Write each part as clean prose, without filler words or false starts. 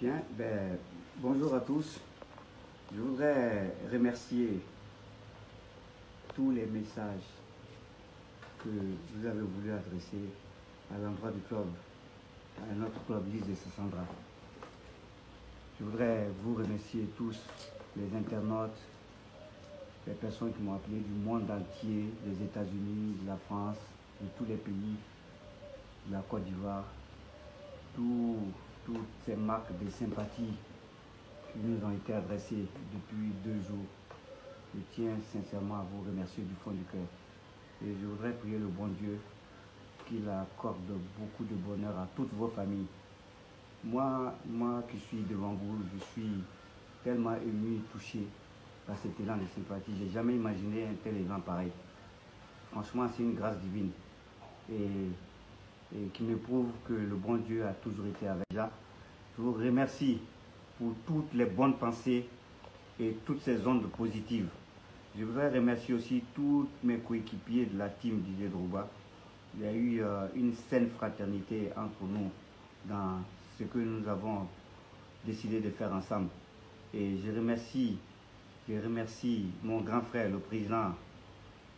Bien, bonjour à tous. Je voudrais remercier tous les messages que vous avez voulu adresser à l'endroit du club, à notre club Lys de Sassandra. Je voudrais vous remercier tous, les internautes, les personnes qui m'ont appelé du monde entier, des États-Unis, de la France, de tous les pays, de la Côte d'Ivoire, toutes ces marques de sympathie qui nous ont été adressées depuis 2 jours. Je tiens sincèrement à vous remercier du fond du cœur. Et je voudrais prier le bon Dieu qu'il accorde beaucoup de bonheur à toutes vos familles. Moi qui suis devant vous, je suis tellement ému et touché par cet élan de sympathie. Je n'ai jamais imaginé un tel élan pareil. Franchement, c'est une grâce divine. Et qui me prouve que le bon Dieu a toujours été avec moi. Je vous remercie pour toutes les bonnes pensées et toutes ces ondes positives. Je voudrais remercier aussi tous mes coéquipiers de la team Didier Drogba. Il y a eu une saine fraternité entre nous dans ce que nous avons décidé de faire ensemble. Et je remercie mon grand frère, le président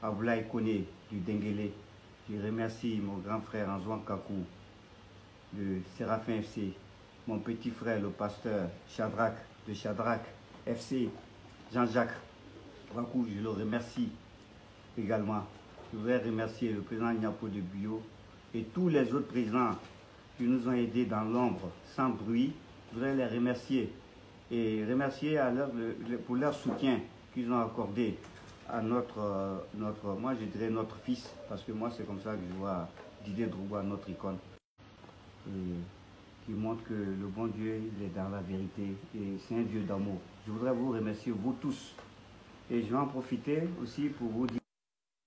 Aboulaye Koné du Denguélé. Je remercie mon grand frère Anzouan Kakou de Séraphin FC, mon petit frère le pasteur Shadrach de Shadrach FC, Jean-Jacques Kakou, je le remercie également. Je voudrais remercier le président Niapo de Bio et tous les autres présidents qui nous ont aidés dans l'ombre, sans bruit. Je voudrais les remercier et remercier pour leur soutien qu'ils ont accordé à moi je dirais notre fils, parce que moi c'est comme ça que je vois Didier Drogba, notre icône, et qui montre que le bon Dieu il est dans la vérité et c'est un Dieu d'amour. Je voudrais vous remercier vous tous et je vais en profiter aussi pour vous dire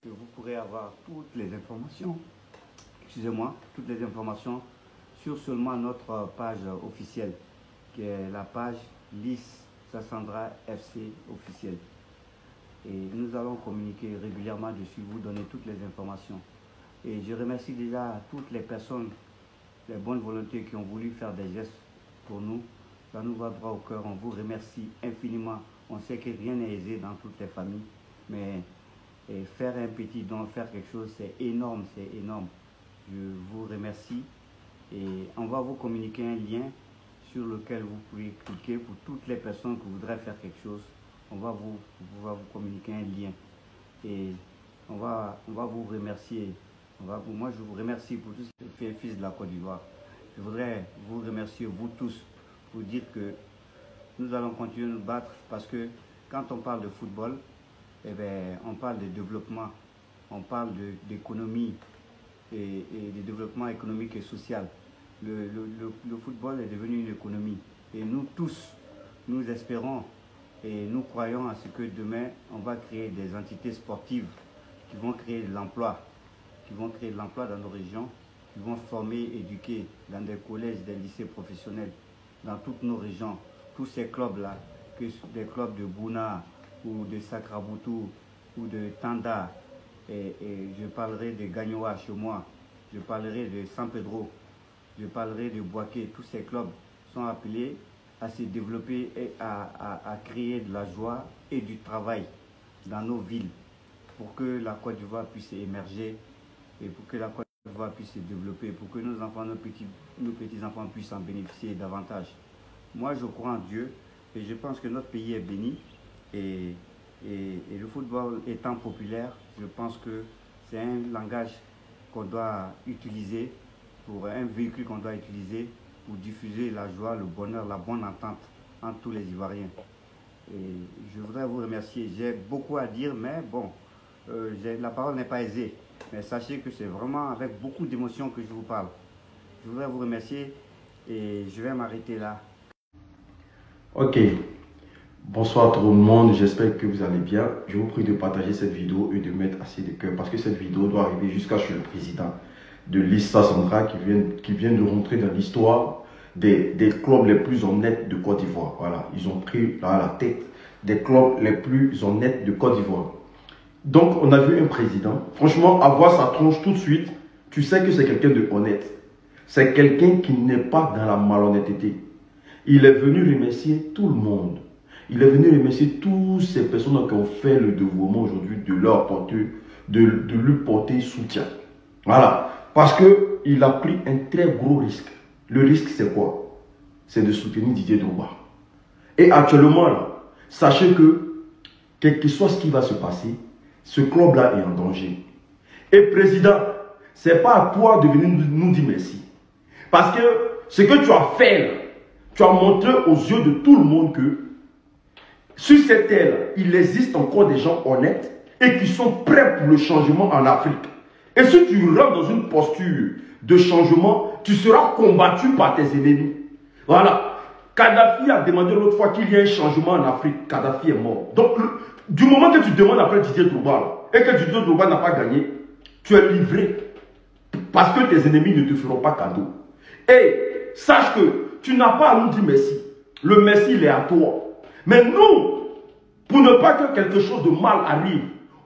que vous pourrez avoir toutes les informations, toutes les informations sur seulement notre page officielle qui est la page Lys Sassandra FC officielle. Et nous allons communiquer régulièrement dessus, vous donner toutes les informations. Et je remercie déjà toutes les personnes, les bonnes volontés qui ont voulu faire des gestes pour nous. Ça nous va droit au cœur, on vous remercie infiniment. On sait que rien n'est aisé dans toutes les familles, mais faire un petit don, faire quelque chose, c'est énorme, c'est énorme. Je vous remercie et on va vous communiquer un lien sur lequel vous pouvez cliquer pour toutes les personnes qui voudraient faire quelque chose. On va vous communiquer un lien et on va vous remercier. Moi, je vous remercie pour tous les fils de la Côte d'Ivoire. Je voudrais vous remercier, vous tous, pour dire que nous allons continuer de nous battre parce que quand on parle de football, on parle de développement, on parle d'économie et de développement économique et social. Le football est devenu une économie et nous tous, nous espérons et nous croyons à ce que demain, on va créer des entités sportives qui vont créer de l'emploi, dans nos régions, qui vont former, éduquer dans des collèges, des lycées professionnels, dans toutes nos régions. Tous ces clubs-là, que des clubs de Bouna ou de Sakraboutou ou de Tanda, et je parlerai de Gagnoa chez moi, je parlerai de San Pedro, je parlerai de Boaké. Tous ces clubs sont appelés à se développer et à créer de la joie et du travail dans nos villes pour que la Côte d'Ivoire puisse émerger et pour que la Côte d'Ivoire puisse se développer, pour que nos enfants, nos petits-enfants puissent en bénéficier davantage. Moi, je crois en Dieu et je pense que notre pays est béni et le football étant populaire, je pense que c'est un langage qu'on doit utiliser, pour un véhicule qu'on doit utiliser pour diffuser la joie, le bonheur, la bonne entente entre tous les Ivoiriens. Et je voudrais vous remercier. J'ai beaucoup à dire, mais bon, la parole n'est pas aisée. Mais sachez que c'est vraiment avec beaucoup d'émotion que je vous parle. Je voudrais vous remercier et je vais m'arrêter là. Ok. Bonsoir tout le monde, j'espère que vous allez bien. Je vous prie de partager cette vidéo et de mettre assez de cœur parce que cette vidéo doit arriver jusqu'à chez le président de Lys Sassandra qui vient de rentrer dans l'histoire des clubs les plus honnêtes de Côte d'Ivoire. Voilà, ils ont pris là, la tête des clubs les plus honnêtes de Côte d'Ivoire. Donc, on a vu un président. Franchement, à voir sa tronche tout de suite, tu sais que c'est quelqu'un de honnête. C'est quelqu'un qui n'est pas dans la malhonnêteté. il est venu remercier tout le monde. Il est venu remercier toutes ces personnes qui ont fait le dévouement aujourd'hui de lui porter soutien. Voilà. Parce qu'il a pris un très gros risque. Le risque, c'est quoi? C'est de soutenir Didier Drogba. Et actuellement, là, sachez que, quel que soit ce qui va se passer, ce club-là est en danger. Et président, ce n'est pas à toi de venir nous dire merci. Parce que ce que tu as fait, là, tu as montré aux yeux de tout le monde que sur cette terre, il existe encore des gens honnêtes et qui sont prêts pour le changement en Afrique. Et si tu rentres dans une posture de changement, tu seras combattu par tes ennemis. Voilà. Kadhafi a demandé l'autre fois qu'il y ait un changement en Afrique. Kadhafi est mort. Donc, du moment que tu demandes après Didier Drogba et que Didier Drogba n'a pas gagné, tu es livré. Parce que tes ennemis ne te feront pas cadeau. Et sache que tu n'as pas à nous dire merci. Le merci, il est à toi. Mais nous, pour ne pas que quelque chose de mal arrive,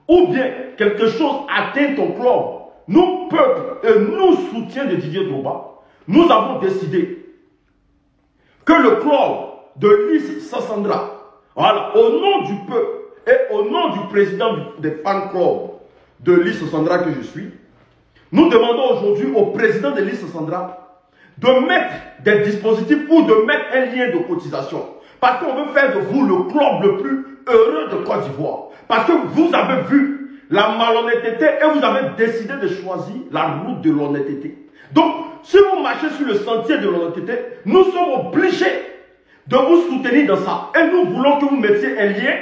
ou bien quelque chose atteigne ton club, nous, peuple, et nous, soutiens de Didier Drogba, nous avons décidé que le club de Lys Sassandra, voilà, au nom du peuple et au nom du président des fan clubs de Lys Sassandra que je suis, nous demandons aujourd'hui au président de Lys Sassandra de mettre des dispositifs ou de mettre un lien de cotisation. Parce qu'on veut faire de vous le club le plus heureux de Côte d'Ivoire. Parce que vous avez vu la malhonnêteté et vous avez décidé de choisir la route de l'honnêteté. Donc, si vous marchez sur le sentier de l'honnêteté, nous sommes obligés de vous soutenir dans ça. Et nous voulons que vous mettiez un lien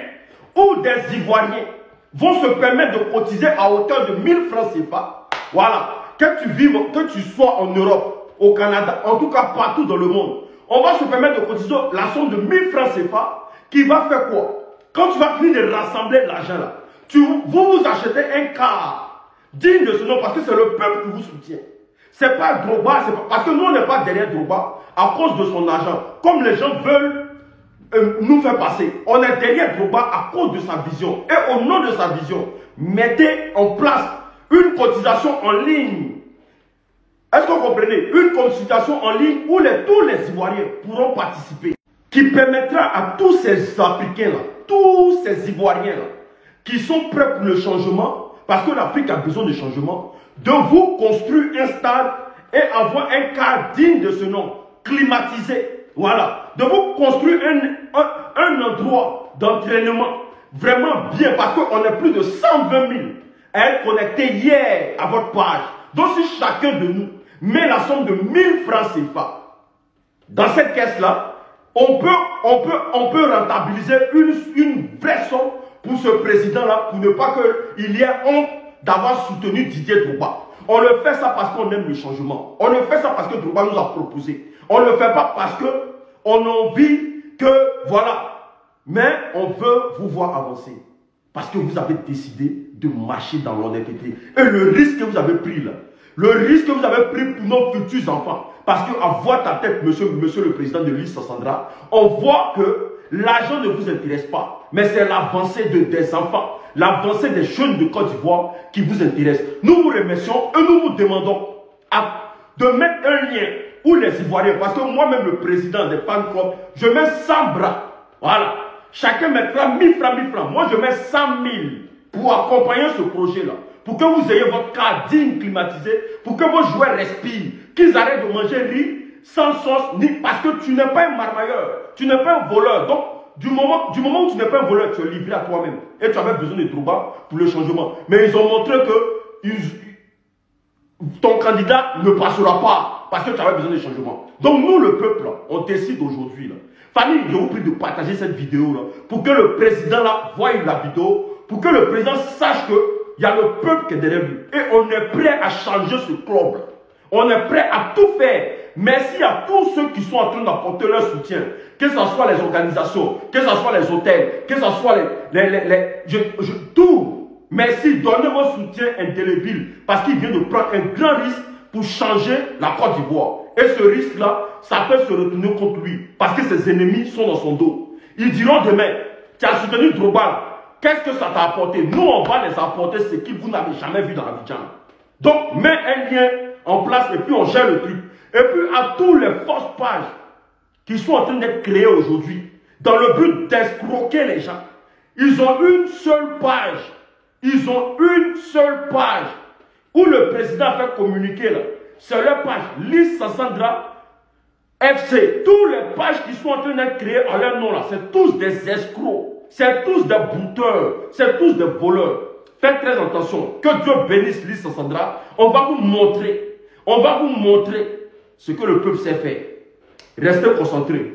où des Ivoiriens vont se permettre de cotiser à hauteur de 1000 francs CFA. Voilà. Que tu vives, que tu sois en Europe, au Canada, en tout cas partout dans le monde, on va se permettre de cotiser la somme de 1000 francs CFA qui va faire quoi? Quand tu vas finir de rassembler l'argent là, vous achetez un car digne de ce nom parce que c'est le peuple qui vous soutient. C'est pas Drogba, parce que nous on n'est pas derrière Drogba à cause de son argent. Comme les gens veulent nous faire passer. On est derrière Drogba à cause de sa vision. Et au nom de sa vision, mettez en place une cotisation en ligne. Est-ce que vous comprenez? Une consultation en ligne où tous les Ivoiriens pourront participer. Qui permettra à tous ces Africains-là, tous ces Ivoiriens-là, qui sont prêts pour le changement, parce que l'Afrique a besoin de changement, de vous construire un stade et avoir un cadre digne de ce nom, climatisé. Voilà. De vous construire un endroit d'entraînement vraiment bien, parce qu'on est plus de 120 000 à être connectés hier à votre page. Donc si chacun de nous met la somme de 1000 francs CFA dans cette caisse-là, on peut rentabiliser une vraie somme pour ce président-là, pour ne pas qu'il y ait honte d'avoir soutenu Didier Drogba. On le fait ça parce qu'on aime le changement. On le fait ça parce que Drogba nous a proposé. On ne le fait pas parce qu'on a envie que, voilà. Mais on veut vous voir avancer. Parce que vous avez décidé de marcher dans l'honnêteté. Et le risque que vous avez pris là, le risque que vous avez pris pour nos futurs enfants, parce qu'à voir ta tête, monsieur le président de Lys Sassandra, on voit que l'argent ne vous intéresse pas, mais c'est l'avancée des enfants, l'avancée des jeunes de Côte d'Ivoire qui vous intéresse. Nous vous remercions et nous vous demandons de mettre un lien où les Ivoiriens, parce que moi-même le président des fan clubs, je mets 100 bras, voilà, chacun mettra 1000 francs, 1000 francs, moi je mets 100 000 pour accompagner ce projet-là. Pour que vous ayez votre car digne climatisé, pour que vos joueurs respirent, qu'ils arrêtent de manger riz sans sauce, parce que tu n'es pas un marmailleur, tu n'es pas un voleur. Donc, du moment où tu n'es pas un voleur, tu es livré à toi-même. Et tu avais besoin de Drogba pour le changement. Mais ils ont montré que ton candidat ne passera pas parce que tu avais besoin de changement. Donc, nous, le peuple, là, on décide aujourd'hui. Famille, je vous prie de partager cette vidéo-là pour que le président là voie la vidéo, pour que le président sache que il y a le peuple qui est derrière lui. Et on est prêt à changer ce club. On est prêt à tout faire. Merci à tous ceux qui sont en train d'apporter leur soutien. Que ce soit les organisations, que ce soit les hôtels, que ce soit tout. Merci, donnez vos soutiens indélébiles. Parce qu'il vient de prendre un grand risque pour changer la Côte d'Ivoire. Et ce risque-là, ça peut se retourner contre lui. Parce que ses ennemis sont dans son dos. Ils diront demain, tu as soutenu Drogba. Qu'est-ce que ça t'a apporté? Nous, on va les apporter ce que vous n'avez jamais vu dans Abidjan. Donc, mets un lien en place et puis on gère le truc. Et puis, à tous les fausses pages qui sont en train d'être créés aujourd'hui dans le but d'escroquer les gens. Ils ont une seule page. Ils ont une seule page où le président a fait communiquer là. C'est leur page Lys Sassandra FC. Toutes les pages qui sont en train d'être créées à leur nom là, c'est tous des escrocs. C'est tous des bouteurs. C'est tous des voleurs. Faites très attention. Que Dieu bénisse Lys Sassandra. On va vous montrer. On va vous montrer ce que le peuple sait faire. Restez concentrés.